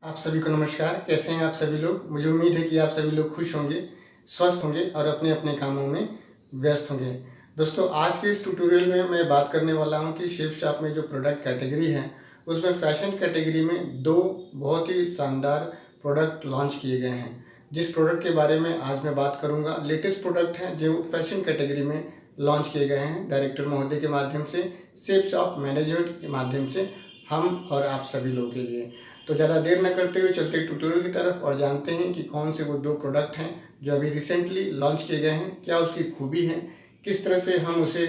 आप सभी को नमस्कार। कैसे हैं आप सभी लोग? मुझे उम्मीद है कि आप सभी लोग खुश होंगे, स्वस्थ होंगे और अपने अपने कामों में व्यस्त होंगे। दोस्तों, आज के इस ट्यूटोरियल में मैं बात करने वाला हूं कि शेप शॉप में जो प्रोडक्ट कैटेगरी है उसमें फैशन कैटेगरी में दो बहुत ही शानदार प्रोडक्ट लॉन्च किए गए हैं। जिस प्रोडक्ट के बारे में आज मैं बात करूँगा, लेटेस्ट प्रोडक्ट हैं जो फैशन कैटेगरी में लॉन्च किए गए हैं डायरेक्टर महोदय के माध्यम से, शेप शॉप मैनेजमेंट के माध्यम से, हम और आप सभी लोगों के लिए। तो ज़्यादा देर न करते हुए चलते ट्यूटोरियल की तरफ और जानते हैं कि कौन से वो दो प्रोडक्ट हैं जो अभी रिसेंटली लॉन्च किए गए हैं, क्या उसकी खूबी है, किस तरह से हम उसे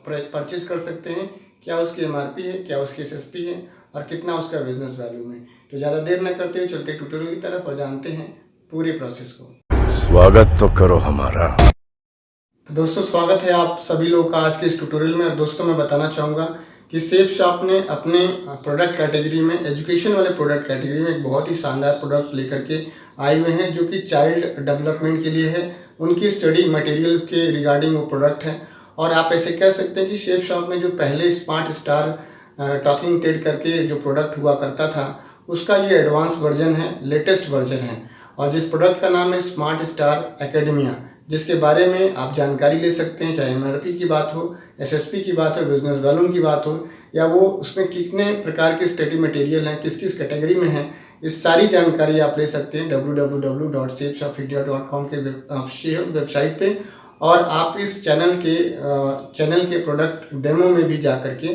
परचेज कर सकते हैं, क्या उसकी एमआरपी है, क्या उसकी एसएसपी है और कितना उसका बिजनेस वैल्यू है। तो ज़्यादा देर न करते हुए चलते ट्यूटोरियल की तरफ और जानते हैं पूरे प्रोसेस को। स्वागत तो करो हमारा। तो दोस्तों, स्वागत है आप सभी लोगों का आज के इस ट्यूटोरियल में। और दोस्तों, मैं बताना चाहूँगा कि शेप शॉप ने अपने प्रोडक्ट कैटेगरी में, एजुकेशन वाले प्रोडक्ट कैटेगरी में एक बहुत ही शानदार प्रोडक्ट लेकर के आए हुए हैं जो कि चाइल्ड डेवलपमेंट के लिए है, उनकी स्टडी मटेरियल्स के रिगार्डिंग वो प्रोडक्ट है। और आप ऐसे कह सकते हैं कि शेप शॉप में जो पहले स्मार्ट स्टार टॉकिंग टेड करके जो प्रोडक्ट हुआ करता था उसका ये एडवांस वर्जन है, लेटेस्ट वर्जन है। और जिस प्रोडक्ट का नाम है स्मार्ट स्टार एकेडमिया, जिसके बारे में आप जानकारी ले सकते हैं, चाहे एमआरपी की बात हो, एसएसपी की बात हो, बिजनेस वैल्यूम की बात हो, या वो उसमें कितने प्रकार के स्टडी मटेरियल हैं, किस किस कैटेगरी में हैं, इस सारी जानकारी आप ले सकते हैं www.shapeshopindia.com के ऑफिशियल वेबसाइट पे। और आप इस चैनल के प्रोडक्ट डेमो में भी जा करके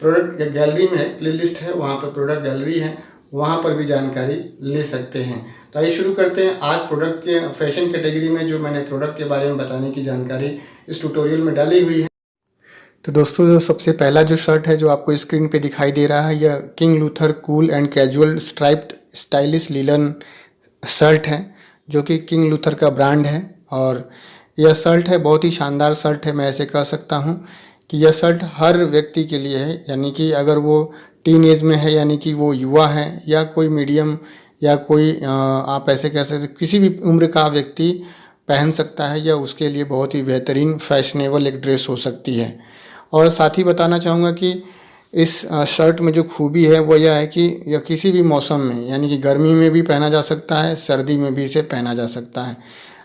प्रोडक्ट गैलरी में प्लेलिस्ट है, वहाँ पर प्रोडक्ट गैलरी है, वहाँ पर भी जानकारी ले सकते हैं। तो आइए शुरू करते हैं। आज प्रोडक्ट के फैशन कैटेगरी में जो मैंने प्रोडक्ट के बारे में बताने की जानकारी इस ट्यूटोरियल में डाली हुई है। तो दोस्तों, जो सबसे पहला जो शर्ट है जो आपको स्क्रीन पे दिखाई दे रहा है, यह King Luther cool and casual striped stylish linen shirt है जो कि किंग लूथर का ब्रांड है। और यह शर्ट है, बहुत ही शानदार शर्ट है। मैं ऐसे कह सकता हूँ कि यह शर्ट हर व्यक्ति के लिए है, यानी कि अगर वो टीन एज में है, यानी कि वो युवा है, या कोई मीडियम, या कोई आप ऐसे कह सकते किसी भी उम्र का व्यक्ति पहन सकता है, या उसके लिए बहुत ही बेहतरीन फैशनेबल एक ड्रेस हो सकती है। और साथ ही बताना चाहूँगा कि इस शर्ट में जो खूबी है वो यह है कि यह किसी भी मौसम में, यानी कि गर्मी में भी पहना जा सकता है, सर्दी में भी इसे पहना जा सकता है।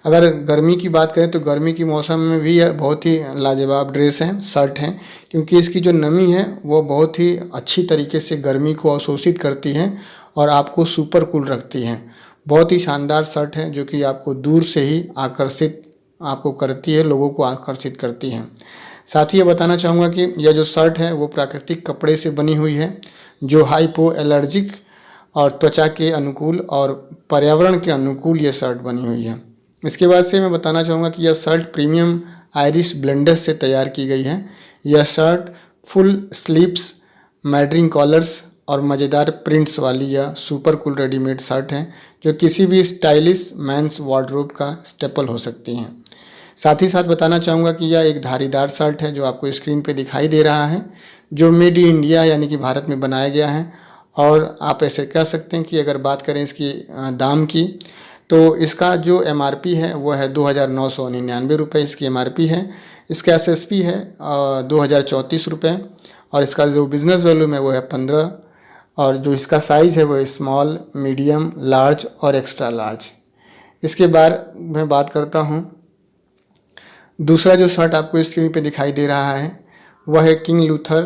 अगर गर्मी की बात करें तो गर्मी की मौसम में भी यह बहुत ही लाजवाब ड्रेस है, शर्ट है, क्योंकि इसकी जो नमी है वो बहुत ही अच्छी तरीके से गर्मी को अवशोषित करती है और आपको सुपर कूल रखती है। बहुत ही शानदार शर्ट है जो कि आपको दूर से ही आकर्षित आपको करती है, लोगों को आकर्षित करती है। साथ ही ये बताना चाहूँगा कि यह जो शर्ट है वो प्राकृतिक कपड़े से बनी हुई है जो हाइपो एलर्जिक और त्वचा के अनुकूल और पर्यावरण के अनुकूल ये शर्ट बनी हुई है। इसके बाद से मैं बताना चाहूँगा कि यह शर्ट प्रीमियम आयरिश ब्लेंडर्स से तैयार की गई है। यह shirt full sleeves, mattering collars और मज़ेदार प्रिंट्स वाली यह सुपर कूल रेडीमेड शर्ट है जो किसी भी स्टाइलिश मेंस वार्डरोब का स्टेपल हो सकती हैं। साथ ही साथ बताना चाहूँगा कि यह एक धारीदार शर्ट है जो आपको स्क्रीन पे दिखाई दे रहा है, जो मेड इन इंडिया यानी कि भारत में बनाया गया है। और आप ऐसे कह सकते हैं कि अगर बात करें इसकी दाम की, तो इसका जो एमआरपी है वो है 2,999 रुपये इसकी एमआरपी है। इसका एसएसपी है 2,034 रुपये और इसका जो बिज़नेस वैल्यू है वो है 15। और जो इसका साइज़ है वो स्मॉल, मीडियम, लार्ज और एक्स्ट्रा लार्ज। इसके बाद मैं बात करता हूँ, दूसरा जो शर्ट आपको स्क्रीन पे दिखाई दे रहा है वह है King Luther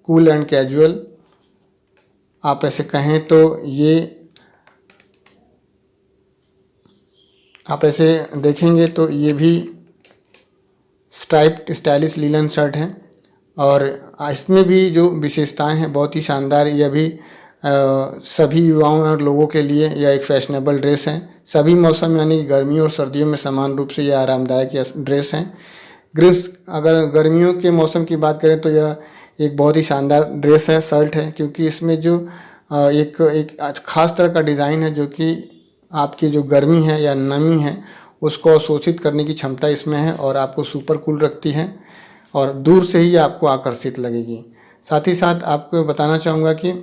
cool and casual. आप ऐसे कहें तो ये, आप ऐसे देखेंगे तो ये भी स्ट्राइप्ड स्टाइलिश लीलन शर्ट है और इसमें भी जो विशेषताएं हैं बहुत ही शानदार। यह भी सभी युवाओं और लोगों के लिए यह एक फैशनेबल ड्रेस है। सभी मौसम यानी कि गर्मियों और सर्दियों में समान रूप से यह आरामदायक ड्रेस है। अगर गर्मियों के मौसम की बात करें तो यह एक बहुत ही शानदार ड्रेस है, शर्ट है, क्योंकि इसमें जो एक ख़ास तरह का डिज़ाइन है जो कि आपकी जो गर्मी है या नमी है उसको अवशोषित करने की क्षमता इसमें है और आपको सुपर कूल रखती है और दूर से ही आपको आकर्षित लगेगी। साथ ही साथ आपको बताना चाहूँगा कि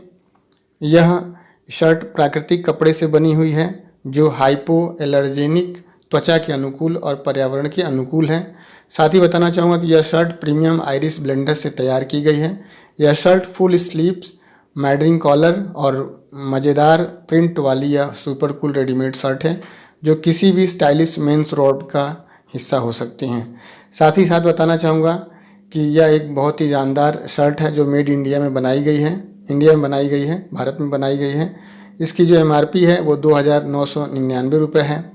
यह शर्ट प्राकृतिक कपड़े से बनी हुई है जो हाइपो एलर्जेनिक, त्वचा के अनुकूल और पर्यावरण के अनुकूल है। साथ ही बताना चाहूँगा कि यह शर्ट प्रीमियम आयरिश ब्लेंडर से तैयार की गई है। यह शर्ट फुल स्लीव्स, मैडरिंग कॉलर और मज़ेदार प्रिंट वाली यह सुपर कूल रेडीमेड शर्ट है जो किसी भी स्टाइलिश मेंस वार्ड का हिस्सा हो सकती हैं। साथ ही साथ बताना चाहूँगा कि यह एक बहुत ही जानदार शर्ट है जो मेड इंडिया में बनाई गई है, इंडिया में बनाई गई है, भारत में बनाई गई है। इसकी जो MRP है वो 2,999 रुपये है।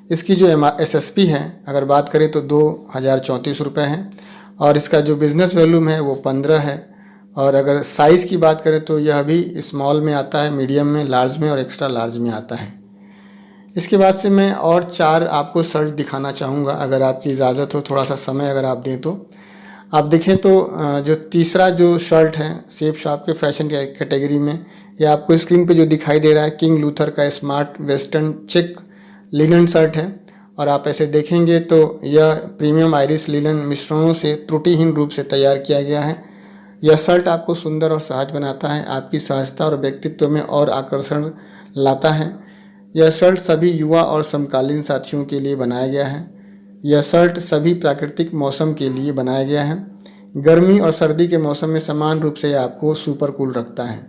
इसकी जो SSP है अगर बात करें तो 2,034 रुपये है और इसका जो बिज़नेस वॉल्यूम है वो 15 है। और अगर साइज़ की बात करें तो यह भी स्मॉल में आता है, मीडियम में, लार्ज में और एक्स्ट्रा लार्ज में आता है। इसके बाद से मैं और 4 आपको शर्ट दिखाना चाहूँगा अगर आपकी इजाज़त हो, थोड़ा सा समय अगर आप दें तो। आप देखें तो जो तीसरा जो शर्ट है शेप शॉप के फैशन कैटेगरी में, यह आपको स्क्रीन पे जो दिखाई दे रहा है किंग लूथर का smart western check linen shirt है। और आप ऐसे देखेंगे तो यह प्रीमियम आयरिश लिनन मिश्रणों से त्रुटिहीन रूप से तैयार किया गया है। यह शर्ट आपको सुंदर और सहज बनाता है, आपकी सहजता और व्यक्तित्व में और आकर्षण लाता है। यह शर्ट सभी युवा और समकालीन साथियों के लिए बनाया गया है। यह शर्ट सभी प्राकृतिक मौसम के लिए बनाया गया है। गर्मी और सर्दी के मौसम में समान रूप से आपको सुपर कूल रखता है।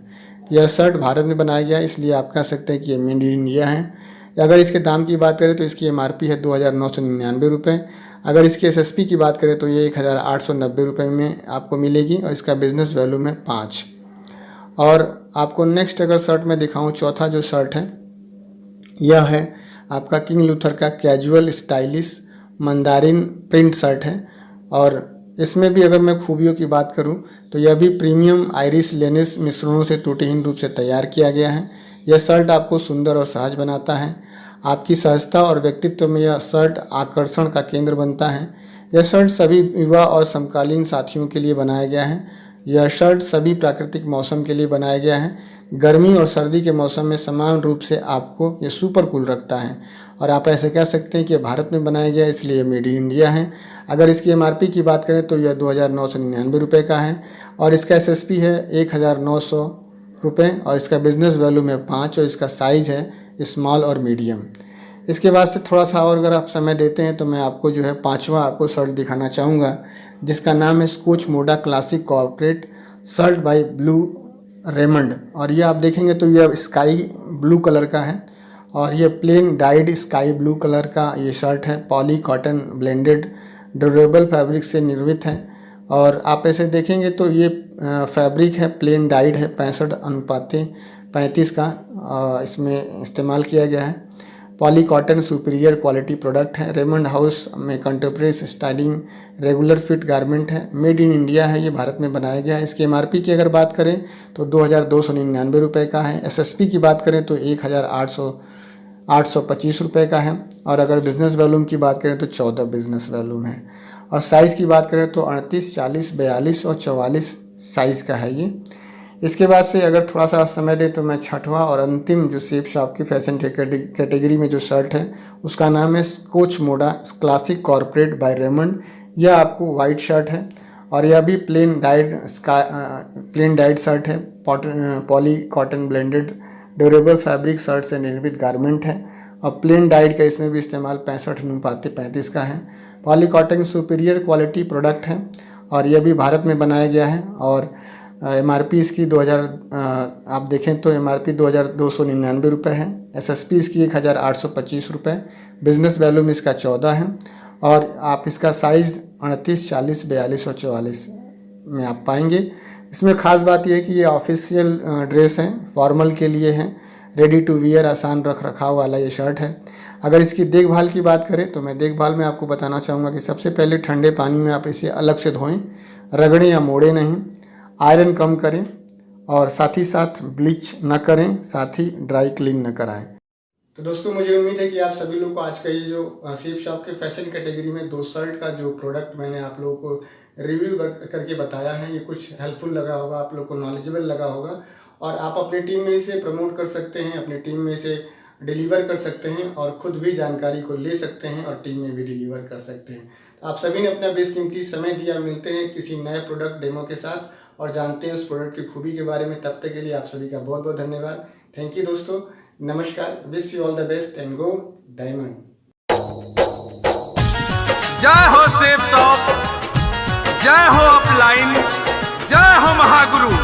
यह शर्ट भारत में बनाया गया है, इसलिए आप कह सकते हैं कि ये मेड इन इंडिया है। अगर इसके दाम की बात करें तो इसकी MRP है 2,999 रुपये। अगर इसकी SSP की बात करें तो ये 1,890 रुपये में आपको मिलेगी और इसका बिज़नेस वैल्यूम है 5। और आपको नेक्स्ट अगर शर्ट में दिखाऊँ, चौथा जो शर्ट है यह है आपका किंग लूथर का casual stylish Mandarin print shirt है। और इसमें भी अगर मैं खूबियों की बात करूं तो यह भी प्रीमियम आयरिश लेनिस मिश्रणों से त्रुटिहीन रूप से तैयार किया गया है। यह शर्ट आपको सुंदर और सहज बनाता है, आपकी सहजता और व्यक्तित्व में यह शर्ट आकर्षण का केंद्र बनता है। यह शर्ट सभी युवा और समकालीन साथियों के लिए बनाया गया है। यह शर्ट सभी प्राकृतिक मौसम के लिए बनाया गया है। गर्मी और सर्दी के मौसम में समान रूप से आपको ये सुपर कूल रखता है और आप ऐसे कह सकते हैं कि भारत में बनाया गया है, इसलिए मेड इन इंडिया है। अगर इसकी MRP की बात करें तो यह 2,999 रुपये का है और इसका SSP है 1,900 रुपये और इसका बिज़नेस वैल्यूम है 5 और इसका साइज़ है स्मॉल और मीडियम। इसके बाद से थोड़ा सा और अगर आप समय देते हैं तो मैं आपको जो है 5वां आपको शर्ट दिखाना चाहूँगा जिसका नाम है Scotch Moda classic corporate shirt by Blue Raymond. और ये आप देखेंगे तो यह स्काई ब्लू कलर का है और ये plain dyed sky blue colour का ये शर्ट है। Poly cotton blended durable fabric से निर्मित है और आप ऐसे देखेंगे तो ये फैब्रिक है प्लेन डाइड है, 65:35 का इसमें इस्तेमाल किया गया है। Poly cotton superior quality product है। रेमंड हाउस में contemporary styling regular fit garment है। मेड इन इंडिया है, ये भारत में बनाया गया है। इसकी MRP की अगर बात करें तो 2,299 रुपये का है। SSP की बात करें तो 1,825 रुपये का है और अगर बिज़नेस वॉल्यूम की बात करें तो 14 बिज़नेस वॉल्यूम है। और साइज़ की बात करें तो 38, 40, 42 और 44 साइज़ का है ये। इसके बाद से अगर थोड़ा सा समय दे तो मैं छठवां और अंतिम जो शेप शॉप की फैशन कैटेगरी में जो शर्ट है उसका नाम है Scotch Moda classic corporate bye Raymond. यह आपको वाइट शर्ट है और यह भी प्लेन डाइड शर्ट है। Poly cotton blended durable fabric shirt से निर्मित गारमेंट है और प्लेन डाइड का इसमें भी इस्तेमाल 65:35 का है। Poly cotton superior quality product है और यह भी भारत में बनाया गया है। और MRP इसकी आप देखें तो MRP 2,299 रुपये है। SSP इसकी 1,825 रुपये। बिज़नेस वैल्यूम इसका 14 है और आप इसका साइज़ 38, 40, 42 और 44 में आप पाएंगे। इसमें ख़ास बात यह है कि ये ऑफिशियल ड्रेस है, फॉर्मल के लिए है, रेडी टू वियर आसान रख रखाव वाला ये शर्ट है। अगर इसकी देखभाल की बात करें तो मैं देखभाल में आपको बताना चाहूँगा कि सबसे पहले ठंडे पानी में आप इसे अलग से धोएं, रगड़ें या मोड़ें नहीं, आयरन कम करें और साथ ही साथ ब्लीच न करें, साथ ही ड्राई क्लीन न कराएं। तो दोस्तों मुझे उम्मीद है कि आप सभी लोग को आज का ये जो शेप शॉप के फैशन कैटेगरी में 2 शर्ट का जो प्रोडक्ट मैंने आप लोगों को रिव्यू करके बताया है ये कुछ हेल्पफुल लगा होगा, आप लोग को नॉलेजेबल लगा होगा और आप अपनी टीम में इसे प्रमोट कर सकते हैं, अपनी टीम में इसे डिलीवर कर सकते हैं और ख़ुद भी जानकारी को ले सकते हैं और टीम में भी डिलीवर कर सकते हैं। तो आप सभी ने अपना बेशकीमती समय दिया। मिलते हैं किसी नए प्रोडक्ट डेमो के साथ और जानते हैं उस प्रोडक्ट की खूबी के बारे में। तब तक के लिए आप सभी का बहुत बहुत धन्यवाद। थैंक यू दोस्तों, नमस्कार, wish you all the best and go diamond. जय हो शेप शॉप, जय हो अपलाइन, जय हो महागुरु।